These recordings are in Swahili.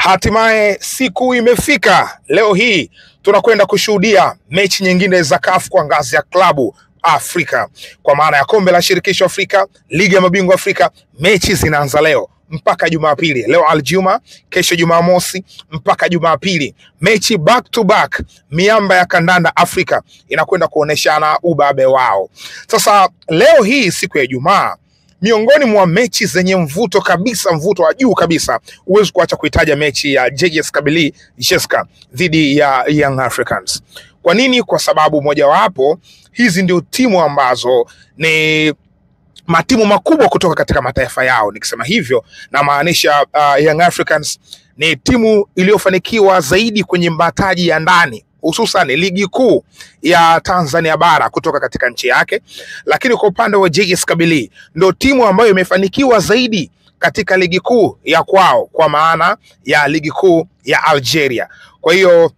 Hatimaye siku imefika. Leo hii tunakwenda kushuhudia mechi nyingine za CAF kwa ngazi ya klabu Afrika, kwa maana ya kombe la shirikisho Afrika, ligi ya mabingwa Afrika. Mechi zinaanza leo mpaka Jumapili. Leo Aljuma, kesho Jumamosi mpaka Jumapili. Mechi back to back. Miamba ya kandanda Afrika inakwenda kuoneshana ubabe wao. Sasa leo hii siku ya Ijumaa, miongoni mwa mechi zenye mvuto kabisa, mvuto wa juu kabisa, huwezi kuacha kuitaja mechi ya JS Kabylie JSCA dhidi ya Young Africans. Kwa nini? Kwa sababu mojawapo, hizi ndio timu ambazo ni matimu makubwa kutoka katika mataifa yao. Nikisema hivyo na maanisha Young Africans ni timu iliyofanikiwa zaidi kwenye mataji ya ndani, hususan ligi kuu ya Tanzania bara kutoka katika nchi yake. Lakini kwa upande wa JS Kabylie ndio timu ambayo imefanikiwa zaidi katika ligi kuu ya kwao, kwa maana ya ligi kuu ya Algeria. Kwa hiyo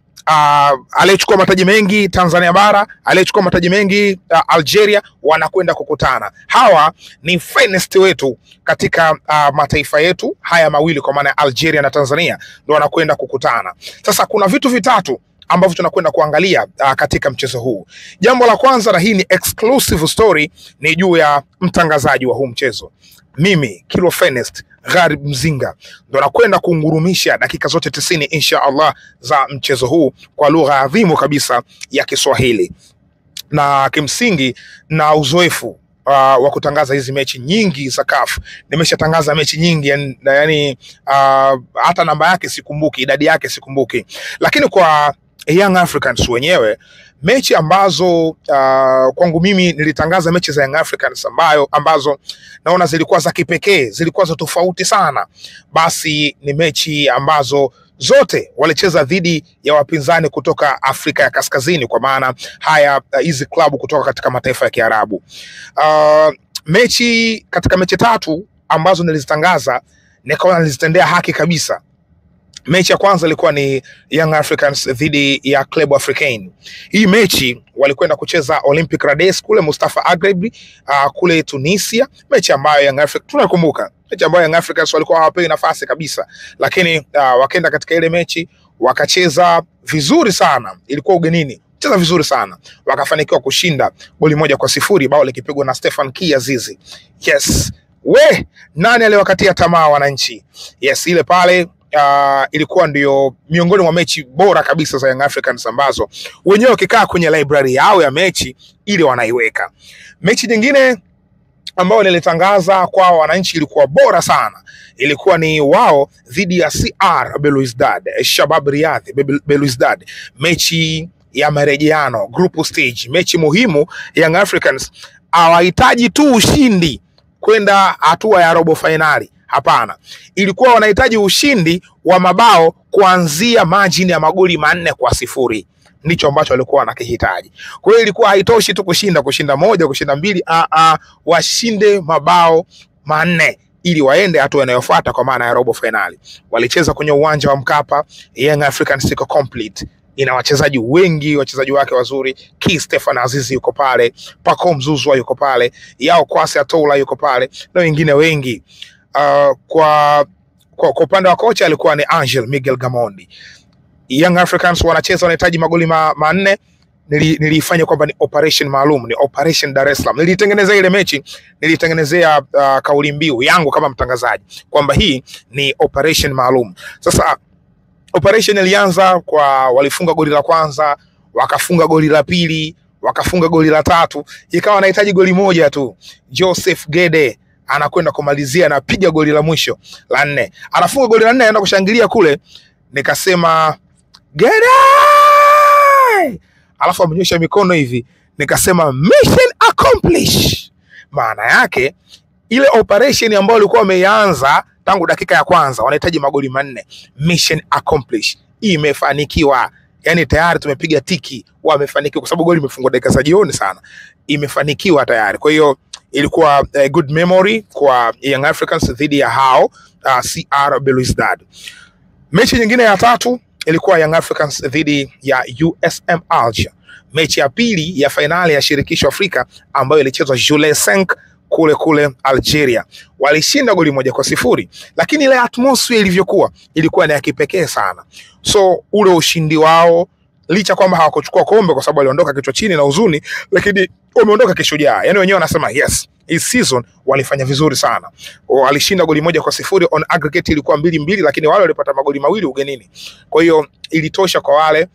aliyechukua mataji mengi Tanzania bara, aliyechukua mataji mengi Algeria, wanakwenda kukutana. Hawa ni finest wetu katika mataifa yetu haya mawili, kwa maana ya Algeria na Tanzania, ndio wanakwenda kukutana. Sasa kuna vitu vitatu ambavyo tunakwenda kuangalia katika mchezo huu. Jambo la kwanza, na hii ni exclusive story, ni juu ya mtangazaji wa huu mchezo. Mimi Kilo Finest Gharib Mzinga ndo nakwenda kungurumisha dakika zote 90 insha Allah za mchezo huu kwa lugha adhimu kabisa ya Kiswahili. Na kimsingi na uzoefu wa kutangaza hizi mechi nyingi za CAF. Nimeshatangaza mechi nyingi, yani hata namba yake sikumbuki, idadi yake sikumbuki. Lakini kwa Young Africans wenyewe, mechi ambazo kwangu mimi nilitangaza mechi za Young Africans ambazo naona zilikuwa za kipekee, zilikuwa za tofauti sana, basi ni mechi ambazo zote walicheza dhidi ya wapinzani kutoka Afrika ya Kaskazini, kwa maana hizi klabu kutoka katika mataifa ya Kiarabu. Katika mechi tatu ambazo nilizitangaza, nikaona nilizitendea haki kabisa. Mechi ya kwanza ilikuwa ni Young Africans dhidi ya Club Africain. Hii mechi walikwenda kucheza Olympic Rades kule Mustafa Agrebi kule Tunisia. Mechi ambayo Young Africans tunakumbuka, mechi ambayo Young Africans walikuwa hawapewi nafasi kabisa, lakini wakaenda katika ile mechi wakacheza vizuri sana. Ilikuwa ugenini, cheza vizuri sana, wakafanikiwa kushinda goli 1-0, bao likipigwa na Stefan Kiazizi. Yes, nani aliwakatia tamaa wananchi? Yes, ile pale ilikuwa ndio miongoni mwa mechi bora kabisa za Young Africans ambazo wenyewe wakikaa kwenye library yao ya mechi ile wanaiweka. Mechi nyingine ambayo nilitangaza kwa wananchi ilikuwa bora sana, ilikuwa ni wao dhidi ya CR Belouizdad, Shabab Riyadh Belouizdad, mechi ya marejeano, group stage, mechi muhimu. Young Africans hawahitaji tu ushindi kwenda hatua ya robo finali. Hapana, ilikuwa wanahitaji ushindi wa mabao kuanzia margin ya magoli 4-0. Ndicho ambacho walikuwa wanakihitaji. Kwa hiyo ilikuwa haitoshi tu kushinda 1, kushinda 2, washinde mabao 4 ili waende hatua inayofuata, kwa maana ya robo finali. Walicheza kwenye uwanja wa Mkapa. Young Africans iko complete, ina wachezaji wengi, wachezaji wake wazuri. Stefan Azizi yuko pale, Pacome Zouzoua yuko pale, Yao Kwasi Atola yuko pale, na wengine wengi. Kwa upande wa kocha alikuwa ni Angel Miguel Gamondi. Young Africans wanahitaji magoli 4. Nilifanya kwamba ni operation maalum, ni operation Dar es Salaam. Nilitengenezea ile mechi, nilitengenezea kauli mbiu yangu kama mtangazaji kwamba hii ni operation maalum. Sasa operation ilianza walifunga goli la kwanza, wakafunga goli la pili, wakafunga goli la tatu, ikawa wanahitaji goli 1 tu. Joseph Gede anakwenda kumalizia na piga goli la mwisho la 4. Anafunga goli la 4, anaenda kushangilia kule. Nikasema Gede! Alafu amenyosha mikono hivi, nikasema mission accomplished. Maana yake ile operation ambayo walikuwa wameanza tangu dakika ya kwanza, wanahitaji magoli 4, mission accomplished, imefanikiwa. Yani tayari tumepiga tiki, wamefanikiwa, kwa sababu goli imefungwa dakika za jioni sana, imefanikiwa tayari. Kwa hiyo ilikuwa good memory kwa Young Africans dhidi ya CR Belouizdad. Mechi nyingine ya tatu ilikuwa Young Africans dhidi ya USM Alger, mechi ya pili ya fainali ya shirikisho Afrika ambayo ilichezwa Jules 5 kule kule Algeria. Walishinda goli 1-0, lakini ile atmosphere ilikuwa ni ya kipekee sana. So ule ushindi wao, licha kwamba hawakuchukua kombe kwa sababu waliondoka kichwa chini na huzuni, lakini wameondoka kishujaa. Yani wenyewe wanasema yes, hii season walifanya vizuri sana. Walishinda goli 1-0, on aggregate ilikuwa 2-2, lakini wale walipata magoli 2 ugenini. Kwa hiyo ilitosha kwa wale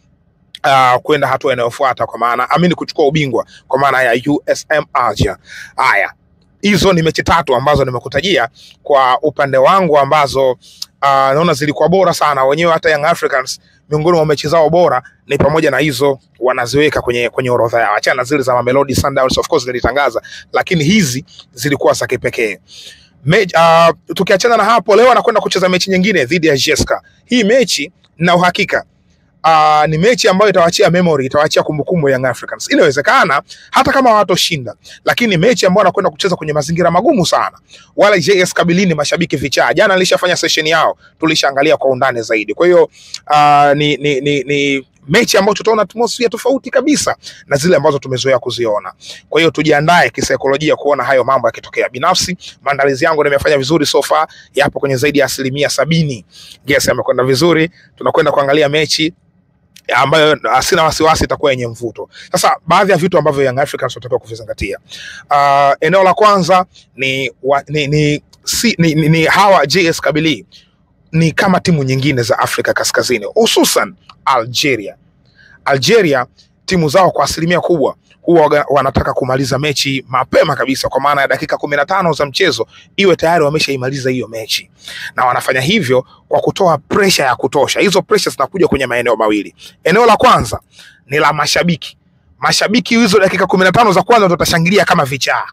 kwenda hatua inayofuata, kwa maana kuchukua ubingwa kwa maana ya USM Alger. Haya, hizo ni mechi 3 ambazo nimekutajia kwa upande wangu, ambazo naona zilikuwa bora sana. Wenyewe hata Young Africans miongoni mwa mechi zao bora ni pamoja na hizo, wanaziweka kwenye orodha yao. Achana na zile za Mamelodi Sundowns, of course nilitangaza, lakini hizi zilikuwa za kipekee. Tukiachana na hapo, leo anakwenda kucheza mechi nyingine dhidi ya Jeska. Hii mechi na uhakika ni mechi ambayo itawaachia memory, itawaachia kumbukumbu ya Young Africans. Inawezekana hata kama hawatoshinda, lakini mechi ambayo anakwenda kucheza kwenye mazingira magumu sana. Wala JS Kabylie mashabiki vichaa. Jana nilishafanya session yao, tulishaangalia kwa undani zaidi. Kwa hiyo ni mechi ambayo tutaona atmosphere tofauti kabisa na zile ambazo tumezoea kuziona. Kwa hiyo tujiandae kisaikolojia kuona hayo mambo yakitokea. Binafsi maandalizi yangu nimefanya vizuri so far, yapo kwenye zaidi ya 70%. Yes, yamekwenda vizuri. Tunakwenda kuangalia mechi ambayo sina wasiwasi itakuwa yenye mvuto. Sasa baadhi ya vitu ambavyo Young Africans watakiwa kuvizingatia. Eneo la kwanza ni hawa JS Kabylie ni kama timu nyingine za Afrika Kaskazini, hususan Algeria timu zao kwa asilimia kubwa huwa wanataka kumaliza mechi mapema kabisa, kwa maana ya dakika 15 za mchezo iwe tayari wameshaimaliza hiyo mechi, na wanafanya hivyo kwa kutoa pressure ya kutosha. Hizo pressure zinakuja kwenye maeneo mawili. Eneo la kwanza ni la mashabiki hizo dakika 15 za kwanza watashangilia kama vichaa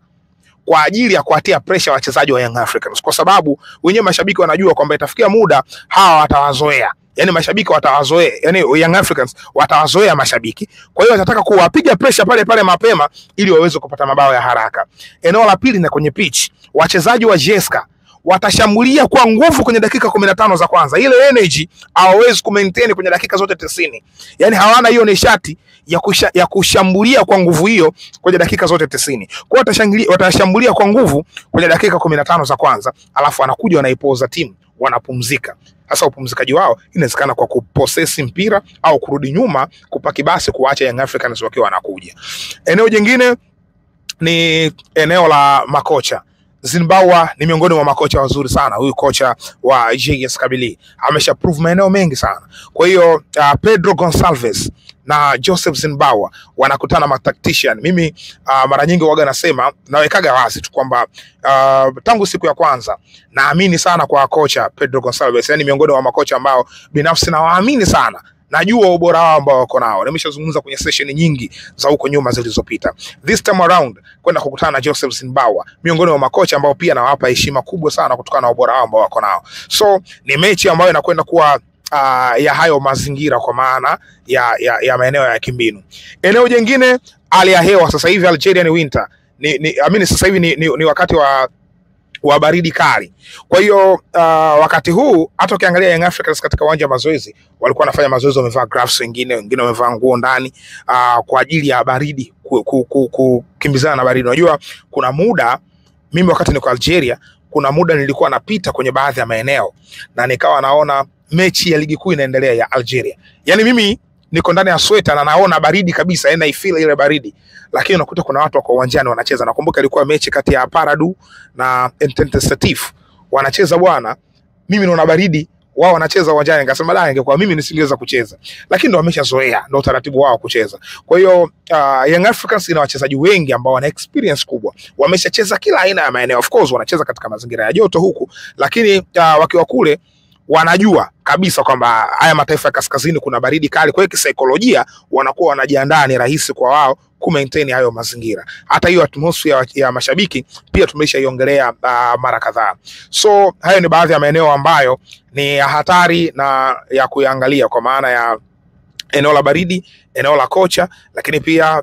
kwa ajili ya kuatia pressure wachezaji wa Young Africans, kwa sababu wenyewe mashabiki wanajua kwamba itafikia muda hawa watawazoea. Yani mashabiki watawazoea, yani Young Africans watawazoea mashabiki. Kwa hiyo watataka kuwapiga pressure pale mapema ili waweze kupata mabao ya haraka. Eneo la pili na kwenye pitch, wachezaji wa Jeska watashambulia kwa nguvu kwenye dakika 15 za kwanza. Ile energy hawawezi kumaintain kwenye dakika zote 90. Yani hawana hiyo nishati ya kushambulia kwa nguvu hiyo kwenye dakika zote 90. Kwa hiyo watashambulia kwa nguvu kwenye dakika 15 za kwanza, alafu wanakuja wanaipoza timu, wanapumzika. Sasa upumzikaji wao inawezekana kwa kupossess mpira au kurudi nyuma kupaki basi kuacha Young Africans wakiwa wanakuja. Eneo jingine ni eneo la makocha. Zinbawa ni miongoni mwa makocha wazuri sana. Huyu kocha wa JS Kabylie amesha prove maeneo mengi sana. Kwa hiyo Pedro Gonçalves na Joseph Zinbawa wanakutana ma tactician. Mimi mara nyingi waga nasema, nawekaga wazi tu kwamba tangu siku ya kwanza naamini sana kwa kocha Pedro Gonçalves. Yani miongoni mwa makocha ambao binafsi nawaamini sana. Najua ubora wao ambao wako nao. Nimeshazungumza kwenye session nyingi za huko nyuma zilizopita. This time around kwenda kukutana na Joseph Zinbawa, miongoni mwa makocha ambao pia nawapa heshima kubwa sana kutokana na ubora wao ambao wako nao. So ni mechi ambayo inakwenda kuwa ya hayo mazingira, kwa maana ya maeneo ya kimbinu. Eneo jingine, hali ya hewa sasa hivi Algeria ni winter. Sasa hivi ni wakati wa baridi kali. Kwa hiyo wakati huu hata ukiangalia Young Africans katika uwanja wa mazoezi walikuwa wanafanya mazoezi, wamevaa gloves, wengine wamevaa nguo ndani kwa ajili ya baridi, kukimbizana na baridi. Unajua kuna muda mimi wakati niko Algeria, kuna muda nilikuwa napita kwenye baadhi ya maeneo na nikawa naona mechi ya ligi kuu inaendelea ya Algeria. Yani mimi niko ndani ya sweta na naona baridi kabisa, yani naifeel ile baridi, lakini unakuta kuna watu wako uwanjani wanacheza. Nakumbuka ilikuwa mechi kati ya Paradou na Entente Setif wanacheza bwana, mimi naona baridi, wao wanacheza uwanjani, nikasema la, ingekuwa mimi nisingeweza kucheza, lakini ndio wameshazoea, ndio utaratibu wao kucheza. Kwa hiyo Young Africans ina wachezaji wengi ambao wana experience kubwa, wameshacheza kila aina ya maeneo. Of course wanacheza katika mazingira ya joto huku, lakini wakiwa kule wanajua kabisa kwamba haya mataifa ya kaskazini kuna baridi kali. Kwa hiyo kisaikolojia wanakuwa wanajiandaa, ni rahisi kwa wao kumaintain hayo mazingira. Hata hiyo atmosphere ya mashabiki pia tumeshaiongelea mara kadhaa. So hayo ni baadhi ya maeneo ambayo ni hatari na ya kuangalia, kwa maana ya eneo la baridi, eneo la kocha, lakini pia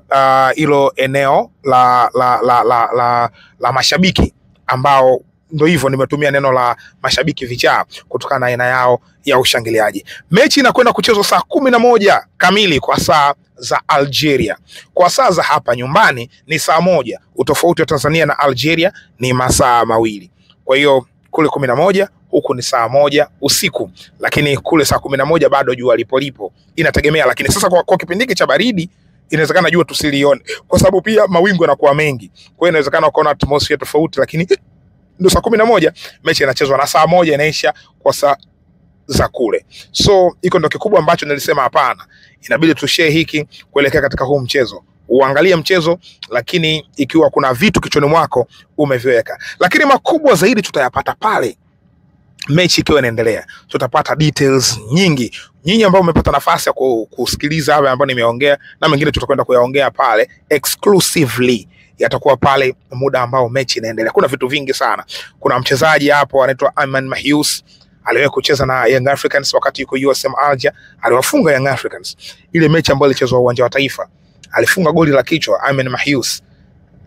hilo eneo la mashabiki ambao ndio hivyo, nimetumia neno la mashabiki vichaa kutokana na aina yao ya ushangiliaji. Mechi inakwenda kuchezwa saa 11 kamili kwa saa za Algeria. Kwa saa za hapa nyumbani ni saa 1. Utofauti wa Tanzania na Algeria ni masaa mawili. Kwa hiyo kule 11 huku ni saa 1 usiku, lakini kule saa 11 bado jua lipo. Inategemea, lakini sasa kwa kipindi hiki cha baridi inawezekana jua tusilione kwa sababu pia mawingu yanakuwa mengi. Kwa hiyo inawezekana ukaona atmosphere tofauti, lakini ndio saa 11 mechi inachezwa na saa 1 inaisha kwa saa za kule. So iko ndio kikubwa ambacho nilisema hapana, inabidi tushare hiki kuelekea katika huu mchezo. Uangalie mchezo, lakini ikiwa kuna vitu kichwani mwako umeviweka. Lakini makubwa zaidi tutayapata pale mechi ikiwa inaendelea. Tutapata details nyingi. Nyinyi ambao umepata nafasi ya kusikiliza hapa ambao nimeongea na mengine tutakwenda kuyaongea pale exclusively, yatakuwa pale muda ambao mechi inaendelea. Kuna vitu vingi sana. Kuna mchezaji hapo anaitwa Ayman Mahious, aliwahi kucheza na Young Africans wakati yuko USM Alger, aliwafunga Young Africans ile mechi ambayo ilichezwa uwanja wa Taifa. Alifunga goli la kichwa. Ayman Mahious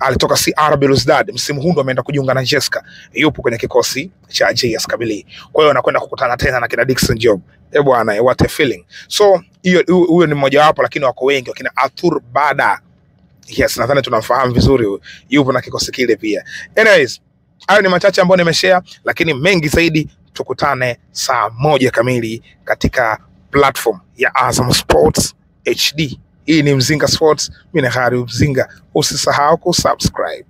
alitoka CR Belouizdad, msimu huu ndo ameenda kujiunga na Jeska, yupo kwenye kikosi cha JS Kabylie. Kwa hiyo anakwenda kukutana tena na kina Dickson Job. Bwana, what a feeling. So huyo ni mmoja wapo, lakini wako wengi, wakina Arthur Bada. Yes, nadhani tunamfahamu vizuri, yupo na kikosi kile pia. Anyways, hayo ni machache ambayo nimeshare, lakini mengi zaidi tukutane saa 1 kamili katika platform ya Azam Sports HD. Hii ni Mzinga Sports, mimi ni Khari Mzinga. Usisahau kusubscribe.